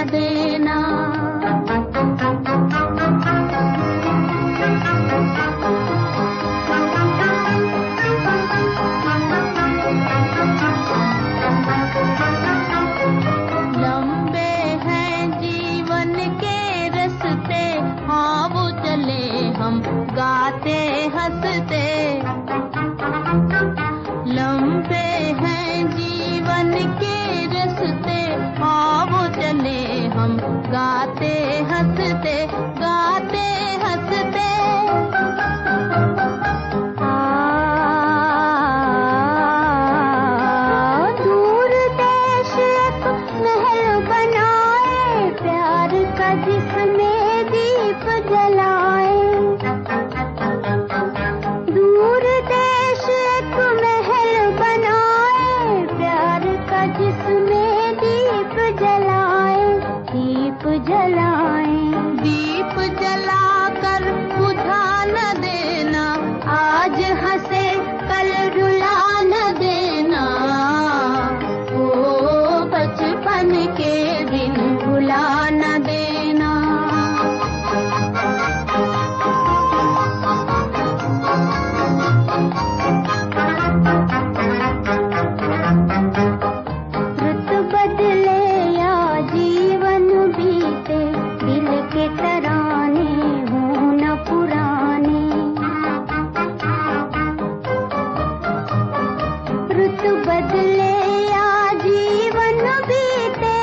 देना। लंबे हैं जीवन के रास्ते, हाँ वो चले हम गाते हंसते। लंबे हैं जीवन के रास्ते, हाँ वो चले हम गाते हंसते, गाते हंसते। दूर देश एक महल बनाए, प्यार का जिसमें दीप जलाए। दूर देश एक महल बनाए, प्यार का जिसमें दीप जलाए, दीप जलाए। दीप जलाकर बुझा न देना, आज हंसे कल रुला न देना। ओ बचपन के दिन भुला न देना। रुत बदले या जीवन बीते, दिल के तराने हों न पुराने। रुत बदले या जीवन बीते,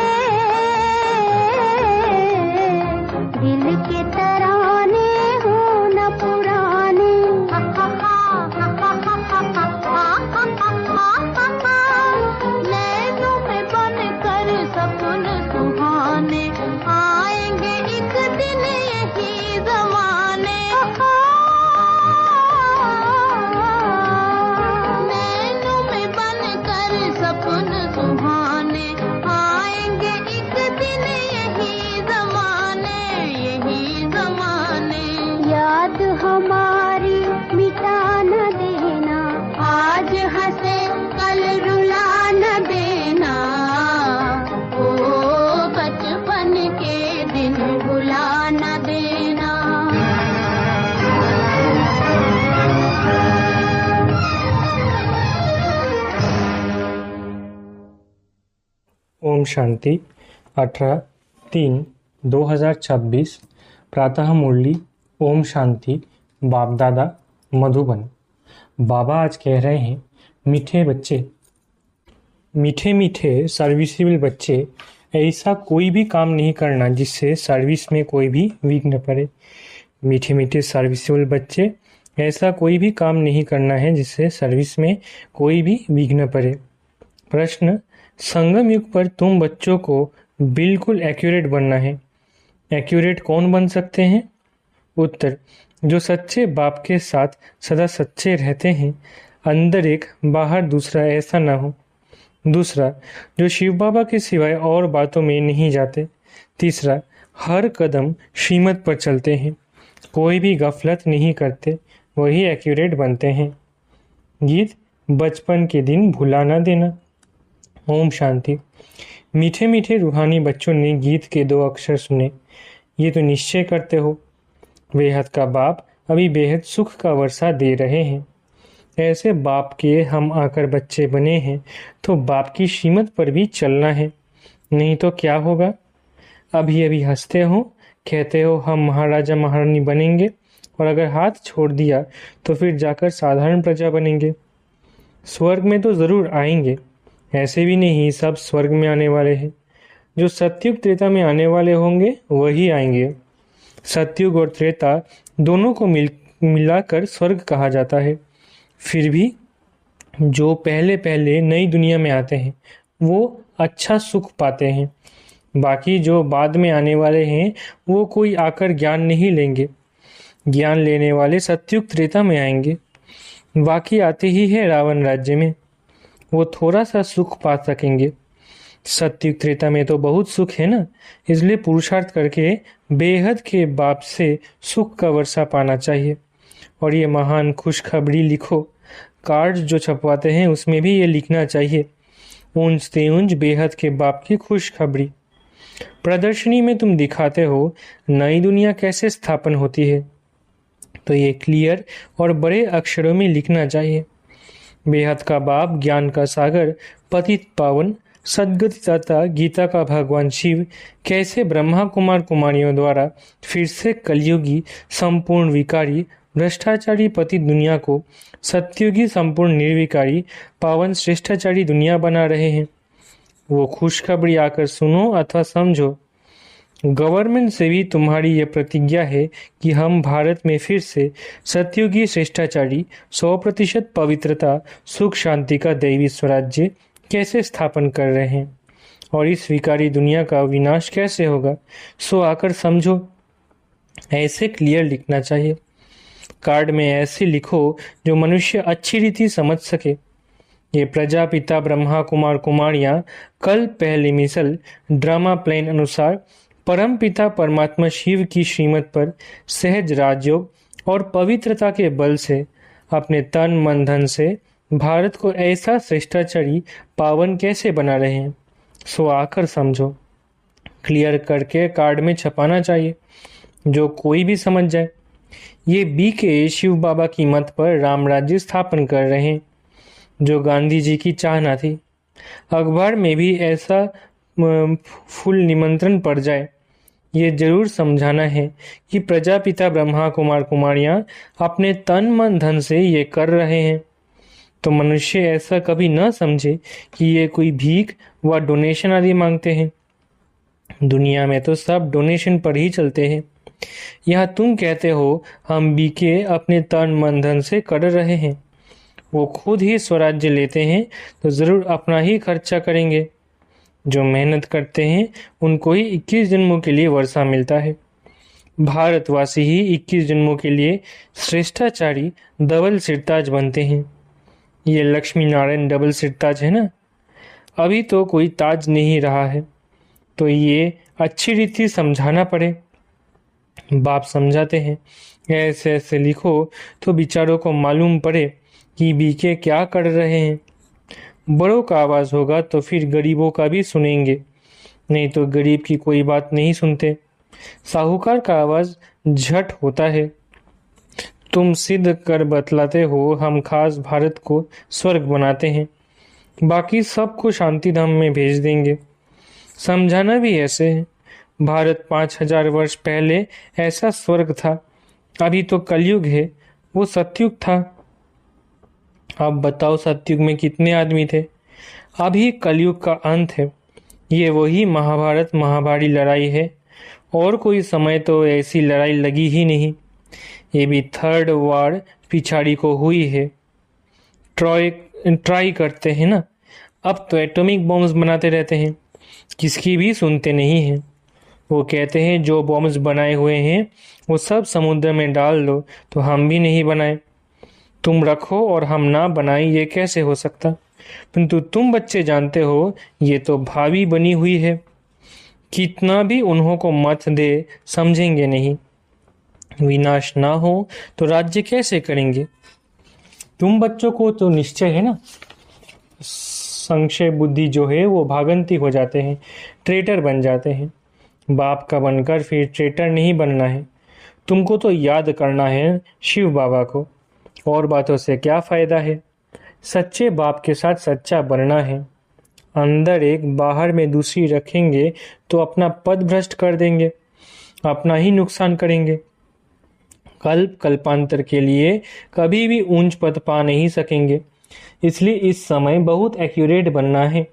दिल के तराने हों न पुराने। नैनों में बनकर सपन सुहाने, आएंगे एक दिन यही ज़माने। नैनों में बनकर सपन सुहाने, आएंगे एक दिन यही ज़माने, यही ज़माने। याद हमारी मिटा न देना, आज हंसे कल रुला न देना। ओ बचपन के दिन भुला न देना। ओम शांति 18/3/2026 प्रातः मुरली। ओम शांति। बाप दादा मधुबन। बाबा आज कह रहे हैं, मीठे बच्चे, मीठे मीठे सर्विसेबल बच्चे, ऐसा कोई भी काम नहीं करना जिससे सर्विस में कोई भी विघ्न पड़े। मीठे मीठे सर्विसेबल बच्चे, ऐसा कोई भी काम नहीं करना है जिससे सर्विस में कोई भी विघ्न पड़े। प्रश्न, संगम युग पर तुम बच्चों को बिल्कुल एक्यूरेट बनना है। एक्यूरेट कौन बन सकते हैं? उत्तर, जो सच्चे बाप के साथ सदा सच्चे रहते हैं, अंदर एक बाहर दूसरा ऐसा ना हो। दूसरा, जो शिव बाबा के सिवाय और बातों में नहीं जाते। तीसरा, हर कदम श्रीमत पर चलते हैं, कोई भी गफलत नहीं करते, वही एक्यूरेट बनते हैं। गीत, बचपन के दिन भुला ना देना। ओम शांति। मीठे मीठे रूहानी बच्चों ने गीत के 2 अक्षर सुने। ये तो निश्चय करते हो, बेहद का बाप अभी बेहद सुख का वर्षा दे रहे हैं। ऐसे बाप के हम आकर बच्चे बने हैं तो बाप की श्रीमत पर भी चलना है, नहीं तो क्या होगा? अभी अभी हंसते हो, कहते हो हम महाराजा महारानी बनेंगे, और अगर हाथ छोड़ दिया तो फिर जाकर साधारण प्रजा बनेंगे। स्वर्ग में तो ज़रूर आएंगे, ऐसे भी नहीं सब स्वर्ग में आने वाले हैं। जो सतयुग त्रेता में आने वाले होंगे वही आएंगे। सतयुग और त्रेता दोनों को मिलाकर स्वर्ग कहा जाता है। फिर भी जो पहले पहले नई दुनिया में आते हैं वो अच्छा सुख पाते हैं। बाकी जो बाद में आने वाले हैं वो कोई आकर ज्ञान नहीं लेंगे। ज्ञान लेने वाले सतयुग त्रेता में आएंगे। बाकी आते ही है रावण राज्य में, वो थोड़ा सा सुख पा सकेंगे। सतयुग त्रेता में तो बहुत सुख है ना, इसलिए पुरुषार्थ करके बेहद के बाप से सुख का वर्षा पाना चाहिए। और ये महान खुशखबरी लिखो, कार्ड जो छपवाते हैं उसमें भी ये लिखना चाहिए, ऊंच ते ऊंच बेहद के बाप की खुशखबरी। प्रदर्शनी में तुम दिखाते हो नई दुनिया कैसे स्थापन होती है, तो ये क्लियर और बड़े अक्षरों में लिखना चाहिए। बेहद का बाप, ज्ञान का सागर, पतित पावन, सद्गति दाता, गीता का भगवान शिव कैसे ब्रह्मा कुमार कुमारियों द्वारा फिर से कलयुगी संपूर्ण विकारी भ्रष्टाचारी पतित दुनिया को सत्युगी संपूर्ण निर्विकारी पावन श्रेष्ठाचारी दुनिया बना रहे हैं। वो खुशखबरी आकर सुनो अथवा समझो। गवर्नमेंट से भी तुम्हारी यह प्रतिज्ञा है कि हम भारत में फिर से सत्युगी श्रेष्ठाचारी 100% पवित्रता सुख शांति का दैवी स्वराज्य कैसे स्थापन कर रहे हैं और इस विकारी दुनिया का विनाश कैसे होगा, सो आकर समझो। ऐसे क्लियर लिखना चाहिए। कार्ड में ऐसे लिखो जो मनुष्य अच्छी रीति समझ सके। ये प्रजापिता ब्रह्मा कुमार कुमारियां कल पहले मिसल ड्रामा प्लान अनुसार परम पिता परमात्मा शिव की श्रीमत पर सहज राजयोग और पवित्रता के बल से अपने तन मन धन से भारत को ऐसा श्रेष्ठाचारी पावन कैसे बना रहे हैं, सो आकर समझो। क्लियर करके कार्ड में छपाना चाहिए जो कोई भी समझ जाए। ये बीके शिव बाबा की मत पर राम राज्य स्थापन कर रहे हैं, जो गांधी जी की चाहना थी। अखबार में भी ऐसा फुल निमंत्रण पड़ जाए। ये जरूर समझाना है कि प्रजापिता ब्रह्मा कुमार कुमारियां अपने तन मन धन से ये कर रहे हैं, तो मनुष्य ऐसा कभी न समझे कि ये कोई भीख व डोनेशन आदि मांगते हैं। दुनिया में तो सब डोनेशन पर ही चलते हैं। यहाँ तुम कहते हो हम बीके अपने तन मन धन से कर रहे हैं। वो खुद ही स्वराज्य लेते हैं तो जरूर अपना ही खर्चा करेंगे। जो मेहनत करते हैं उनको ही 21 जन्मों के लिए वर्षा मिलता है। भारतवासी ही 21 जन्मों के लिए श्रेष्ठाचारी डबल सिरताज बनते हैं। ये लक्ष्मी नारायण डबल सिरताज है ना। अभी तो कोई ताज नहीं रहा है, तो ये अच्छी रीति समझाना पड़े। बाप समझाते हैं ऐसे ऐसे लिखो तो बिचारों को मालूम पड़े कि बीके क्या कर रहे हैं। बड़ों का आवाज होगा तो फिर गरीबों का भी सुनेंगे, नहीं तो गरीब की कोई बात नहीं सुनते। साहूकार का आवाज झट होता है। तुम सिद्ध कर बतलाते हो हम खास भारत को स्वर्ग बनाते हैं, बाकी सबको शांति धाम में भेज देंगे। समझाना भी ऐसे है। भारत 5000 वर्ष पहले ऐसा स्वर्ग था। अभी तो कलयुग है, वो सतयुग था। अब बताओ सतयुग में कितने आदमी थे। अभी कलयुग का अंत है। ये वही महाभारत महाभारी लड़ाई है, और कोई समय तो ऐसी लड़ाई लगी ही नहीं। ये भी थर्ड वार पिछाड़ी को हुई है। ट्राई करते हैं ना। अब तो एटॉमिक बॉम्ब्स बनाते रहते हैं, किसकी भी सुनते नहीं हैं। वो कहते हैं जो बॉम्ब्स बनाए हुए हैं वो सब समुद्र में डाल दो, तो हम भी नहीं बनाए। तुम रखो और हम ना बनाएं, ये कैसे हो सकता। परंतु तुम बच्चे जानते हो ये तो भावी बनी हुई है। कितना भी उन्हों को मत दे समझेंगे नहीं। विनाश ना हो तो राज्य कैसे करेंगे। तुम बच्चों को तो निश्चय है ना। संशय बुद्धि जो है वो भागंती हो जाते हैं, ट्रेटर बन जाते हैं। बाप का बनकर फिर ट्रेटर नहीं बनना है। तुमको तो याद करना है शिव बाबा को, और बातों से क्या फायदा है। सच्चे बाप के साथ सच्चा बनना है। अंदर एक बाहर में दूसरी रखेंगे तो अपना पद भ्रष्ट कर देंगे, अपना ही नुकसान करेंगे। कल्प कल्पांतर के लिए कभी भी ऊंच पद पा नहीं सकेंगे। इसलिए इस समय बहुत एक्यूरेट बनना है।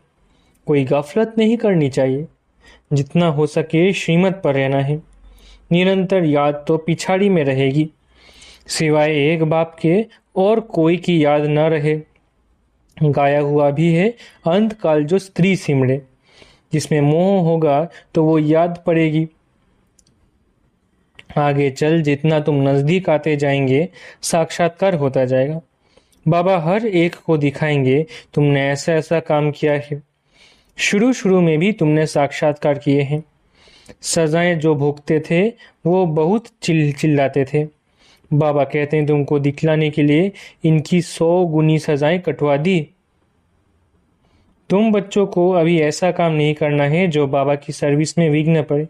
कोई गफलत नहीं करनी चाहिए। जितना हो सके श्रीमत पर रहना है। निरंतर याद तो पिछाड़ी में रहेगी। सिवाय एक बाप के और कोई की याद न रहे। गाया हुआ भी है अंत काल जो स्त्री सिमरे। जिसमें मोह होगा तो वो याद पड़ेगी। आगे चल जितना तुम नजदीक आते जाएंगे साक्षात्कार होता जाएगा। बाबा हर एक को दिखाएंगे तुमने ऐसा ऐसा काम किया है। शुरू शुरू में भी तुमने साक्षात्कार किए हैं। सजाएं जो भोगते थे वो बहुत चिल्लाते थे। बाबा कहते हैं तुमको दिखलाने के लिए इनकी 100 गुनी सजाएं कटवा दी। तुम बच्चों को अभी ऐसा काम नहीं करना है जो बाबा की सर्विस में विघ्न पड़े।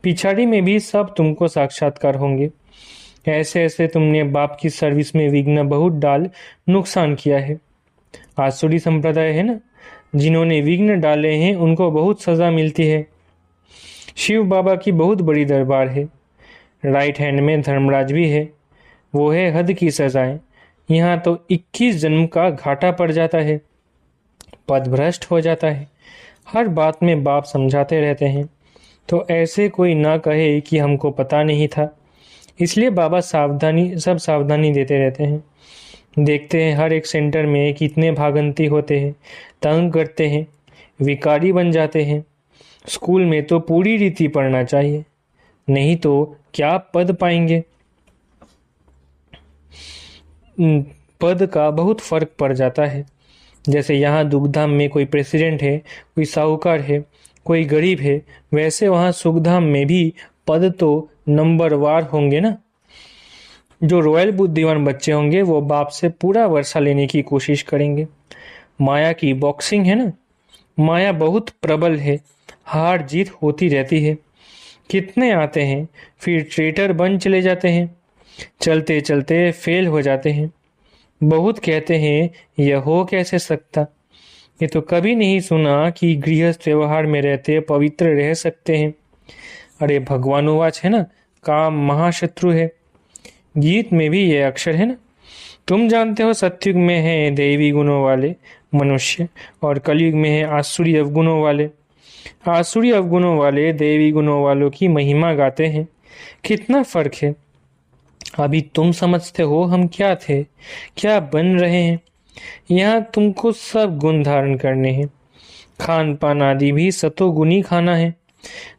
पिछाड़ी में भी सब तुमको साक्षात्कार होंगे। ऐसे ऐसे तुमने बाप की सर्विस में विघ्न बहुत डाल नुकसान किया है। आसुरी संप्रदाय है ना, जिन्होंने विघ्न डाले हैं उनको बहुत सजा मिलती है। शिव बाबा की बहुत बड़ी दरबार है। राइट हैंड में धर्मराज भी है। वो है हद की सजाएं। यहाँ तो 21 जन्म का घाटा पड़ जाता है। पद भ्रष्ट हो जाता है। हर बात में बाप समझाते रहते हैं, तो ऐसे कोई ना कहे कि हमको पता नहीं था। इसलिए बाबा सब सावधानी देते रहते हैं। देखते हैं हर एक सेंटर में कितने भागंती होते हैं, तंग करते हैं, विकारी बन जाते हैं। स्कूल में तो पूरी रीति पढ़ना चाहिए, नहीं तो क्या पद पाएंगे। पद का बहुत फर्क पड़ जाता है। जैसे यहाँ दुखधाम में कोई प्रेसिडेंट है, कोई साहूकार है, कोई गरीब है, वैसे वहाँ सुखधाम में भी पद तो नंबरवार होंगे ना। जो रॉयल बुद्धिमान बच्चे होंगे वो बाप से पूरा वर्षा लेने की कोशिश करेंगे। माया की बॉक्सिंग है ना, माया बहुत प्रबल है, हार जीत होती रहती है। कितने आते हैं फिर ट्रेटर बन चले जाते हैं, चलते चलते फेल हो जाते हैं। बहुत कहते हैं यह हो कैसे सकता। ये तो कभी नहीं सुना कि गृहस्थ व्यवहार में रहते पवित्र रह सकते हैं। अरे भगवानुवाच है ना, काम महाशत्रु है। गीत में भी ये अक्षर है ना। तुम जानते हो सत्युग में है दैवी गुणों वाले मनुष्य और कलयुग में है आसुरी अवगुणों वाले। आसुरी अवगुणों वाले दैवी गुणों वालों की महिमा गाते हैं। कितना फर्क है। अभी तुम समझते हो हम क्या थे, क्या बन रहे हैं। यहाँ तुमको सब गुण धारण करने हैं। खान पान आदि भी सतोगुणी खाना है।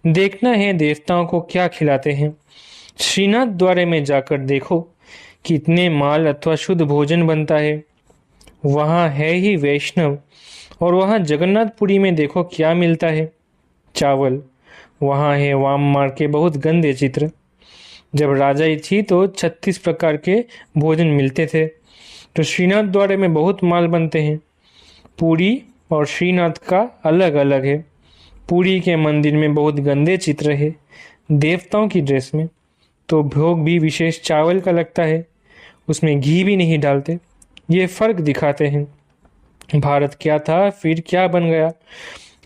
देखना है देवताओं को क्या खिलाते हैं। श्रीनाथ द्वारे में जाकर देखो कितने माल अथवा शुद्ध भोजन बनता है। वहाँ है ही वैष्णव। और वहाँ जगन्नाथपुरी में देखो क्या मिलता है, चावल। वहाँ है वाम मार के बहुत गंदे चित्र। जब राजाई थी तो 36 प्रकार के भोजन मिलते थे। तो श्रीनाथ द्वारे में बहुत माल बनते हैं। पुरी और श्रीनाथ का अलग अलग है। पुरी के मंदिर में बहुत गंदे चित्र है देवताओं की ड्रेस में। तो भोग भी विशेष चावल का लगता है, उसमें घी भी नहीं डालते। ये फर्क दिखाते हैं। भारत क्या था फिर क्या बन गया।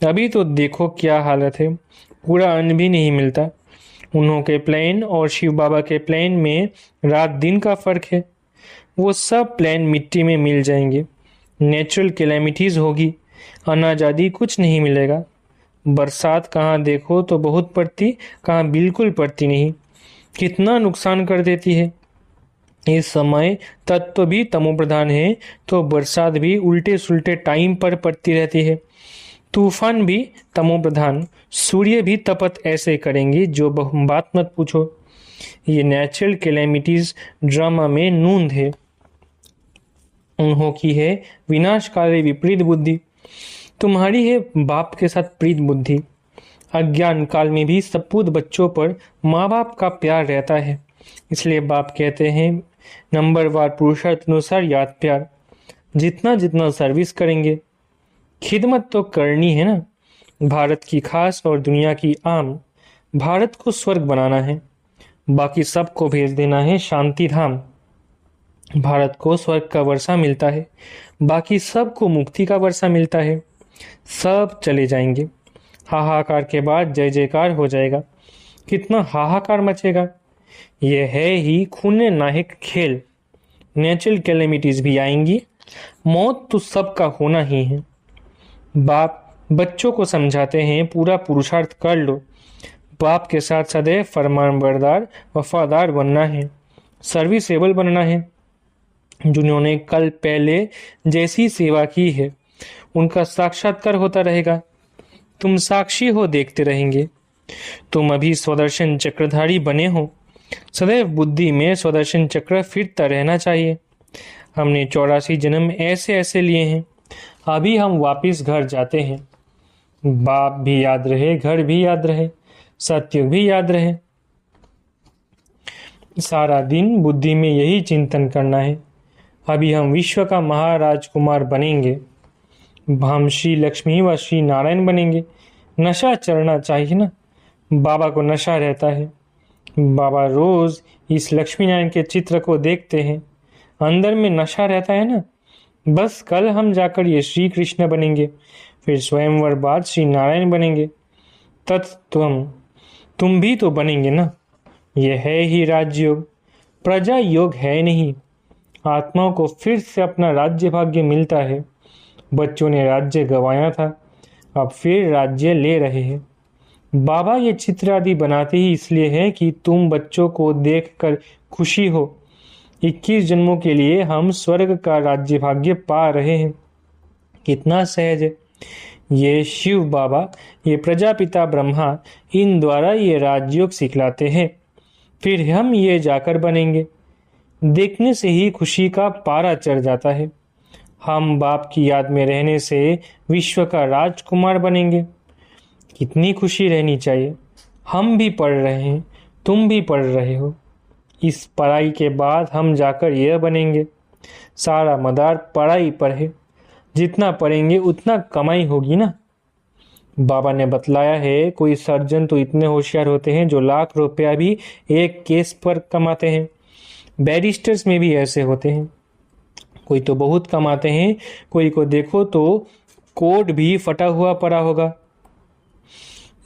अभी तो देखो क्या हालत है, पूरा अन्न भी नहीं मिलता। उन्हों के प्लेन और शिव बाबा के प्लेन में रात दिन का फर्क है। वो सब प्लेन मिट्टी में मिल जाएंगे। नेचुरल कैलेमिटीज होगी, अनाज आदि कुछ नहीं मिलेगा। बरसात कहाँ देखो तो बहुत पड़ती, कहाँ बिल्कुल पड़ती नहीं। कितना नुकसान कर देती है। इस समय तत्व भी तमोप्रधान है, तो बरसात भी उल्टे सुल्टे टाइम पर पड़ती रहती है। तूफान भी तमोप्रधान, सूर्य भी तपत ऐसे करेंगे जो बात मत पूछो। ये नेचुरल कैलेमिटीज ड्रामा में नूंद है। उन्हों की है विनाशकारी विपरीत बुद्धि। तुम्हारी है बाप के साथ प्रीत बुद्धि। अज्ञान काल में भी सपूत बच्चों पर माँ बाप का प्यार रहता है। इसलिए बाप कहते हैं नंबरवार पुरुषार्थ अनुसार याद प्यार। जितना जितना सर्विस करेंगे, खिदमत तो करनी है ना। भारत की खास और दुनिया की आम। भारत को स्वर्ग बनाना है, बाकी सबको भेज देना है शांति धाम। भारत को स्वर्ग का वर्षा मिलता है, बाकी सबको मुक्ति का वर्षा मिलता है। सब चले जाएंगे। हाहाकार के बाद जय जयकार हो जाएगा। कितना हाहाकार मचेगा। यह है ही खूने नाहिक खेल। नेचुरल कैलेमिटीज भी आएंगी। मौत तो सबका होना ही है। बाप बच्चों को समझाते हैं पूरा पुरुषार्थ कर लो। बाप के साथ सदैव फरमानबरदार वफादार बनना है, सर्विसेबल बनना है। जिन्होंने कल पहले जैसी सेवा की है उनका साक्षात्कार होता रहेगा। तुम साक्षी हो, देखते रहेंगे। तुम अभी स्वदर्शन चक्रधारी बने हो। सदैव बुद्धि में स्वदर्शन चक्र फिरता रहना चाहिए। हमने 84 जन्म ऐसे ऐसे लिए हैं। अभी हम वापिस घर जाते हैं। बाप भी याद रहे, घर भी याद रहे, सत्युग भी याद रहे। सारा दिन बुद्धि में यही चिंतन करना है। अभी हम विश्व का महाराजकुमार बनेंगे। हम श्री लक्ष्मी व श्री नारायण बनेंगे। नशा चढ़ना चाहिए ना, बाबा को नशा रहता है। बाबा रोज इस लक्ष्मी नारायण के चित्र को देखते हैं, अंदर में नशा रहता है ना। बस कल हम जाकर ये श्री कृष्ण बनेंगे, फिर स्वयंवर बाद श्री नारायण बनेंगे। तुम भी तो बनेंगे ना। यह है ही राजयोग, प्रजा योग है नहीं। आत्माओं को फिर से अपना राज्य भाग्य मिलता है। बच्चों ने राज्य गंवाया था, अब फिर राज्य ले रहे हैं। बाबा ये चित्र आदि बनाते ही इसलिए है कि तुम बच्चों को देखकर खुशी हो। 21 जन्मों के लिए हम स्वर्ग का राज्य भाग्य पा रहे हैं। कितना सहज है। ये शिव बाबा, ये प्रजापिता ब्रह्मा, इन द्वारा ये राजयोग सिखलाते हैं, फिर हम ये जाकर बनेंगे। देखने से ही खुशी का पारा चढ़ जाता है। हम बाप की याद में रहने से विश्व का राजकुमार बनेंगे। कितनी खुशी रहनी चाहिए। हम भी पढ़ रहे हैं, तुम भी पढ़ रहे हो। इस पढ़ाई के बाद हम जाकर यह बनेंगे। सारा मदार पढ़ाई पर है, जितना पढ़ेंगे उतना कमाई होगी ना। बाबा ने बतलाया है, कोई सर्जन तो इतने होशियार होते हैं जो लाख रुपया भी एक केस पर कमाते हैं। बैरिस्टर्स में भी ऐसे होते हैं। कोई तो बहुत कमाते हैं, कोई को देखो तो कोट भी फटा हुआ पड़ा होगा।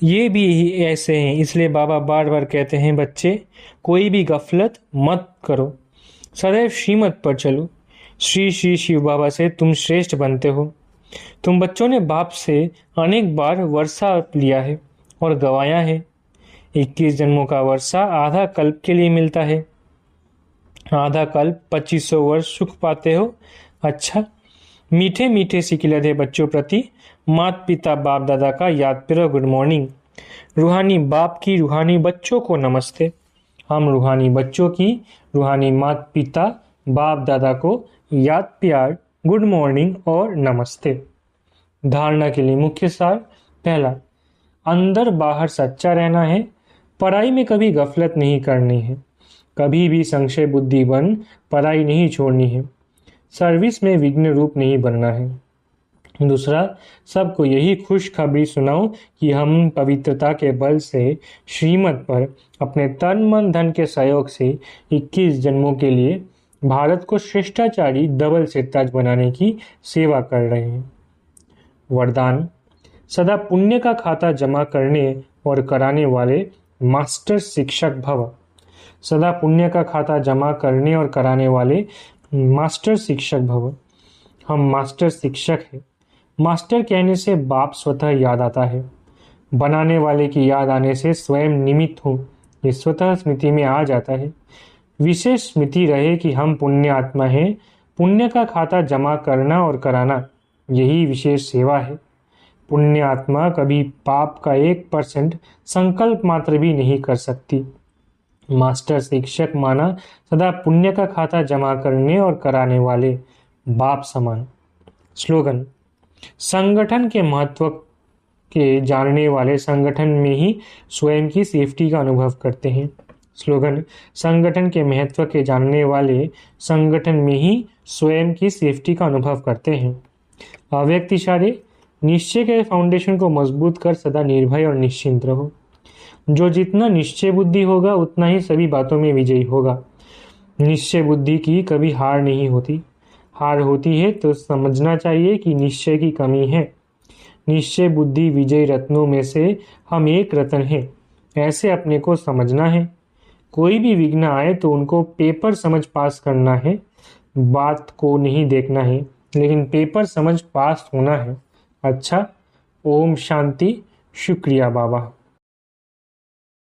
ये भी ऐसे हैं। इसलिए बाबा बार बार कहते हैं, बच्चे कोई भी गफलत मत करो, सदैव श्रीमत पर चलो। श्री श्री शिव बाबा से तुम श्रेष्ठ बनते हो। तुम बच्चों ने बाप से अनेक बार वर्षा लिया है और गवाया है। 21 जन्मों का वर्षा आधा कल्प के लिए मिलता है। आधा कल्प 2500 वर्ष सुख पाते हो। अच्छा, मीठे मीठे सिकिलधे बच्चों प्रति माता पिता बाप दादा का याद करो। Good morning. रूहानी बाप की रूहानी बच्चों को नमस्ते। हम रूहानी बच्चों की रूहानी माता पिता बाप दादा को याद प्यार, गुड मॉर्निंग और नमस्ते। धारणा के लिए मुख्य सार। पहला, अंदर बाहर सच्चा रहना है। पढ़ाई में कभी गफलत नहीं करनी है। कभी भी संशय बुद्धि बन पढ़ाई नहीं छोड़नी है। सर्विस में विघ्न रूप नहीं बनना है। दूसरा, सबको यही खुशखबरी सुनाओ कि हम पवित्रता के बल से श्रीमत पर अपने तन मन धन के सहयोग से 21 जन्मों के लिए भारत को श्रेष्ठाचारी डबल सिरताज बनाने की सेवा कर रहे हैं। वरदान, सदा पुण्य का खाता जमा करने और कराने वाले मास्टर शिक्षक भव। सदा पुण्य का खाता जमा करने और कराने वाले मास्टर शिक्षक भव। हम मास्टर शिक्षक हैं। मास्टर कहने से बाप स्वतः याद आता है। बनाने वाले की याद आने से स्वयं निमित्त हूँ, ये स्वतः स्मृति में आ जाता है। विशेष स्मृति रहे कि हम पुण्य आत्मा हैं। पुण्य का खाता जमा करना और कराना, यही विशेष सेवा है। पुण्य आत्मा कभी पाप का 1% संकल्प मात्र भी नहीं कर सकती। मास्टर शिक्षक माना सदा पुण्य का खाता जमा करने और कराने वाले बाप समान। स्लोगन, संगठन के महत्व के जानने वाले संगठन में ही स्वयं की सेफ्टी का अनुभव करते हैं। स्लोगन, संगठन के महत्व के जानने वाले संगठन में ही स्वयं की सेफ्टी का अनुभव करते हैं। अव्यक्त इशारे, निश्चय के फाउंडेशन को मजबूत कर सदा निर्भय और निश्चिंत रहो। जो जितना निश्चय बुद्धि होगा उतना ही सभी बातों में विजयी होगा। निश्चय बुद्धि की कभी हार नहीं होती। हार होती है तो समझना चाहिए कि निश्चय की कमी है। निश्चय बुद्धि विजयी रत्नों में से हम एक रत्न हैं, ऐसे अपने को समझना है। कोई भी विघ्न आए तो उनको पेपर समझ पास करना है, बात को नहीं देखना है, लेकिन पेपर समझ पास होना है। अच्छा, ओम शांति। शुक्रिया बाबा।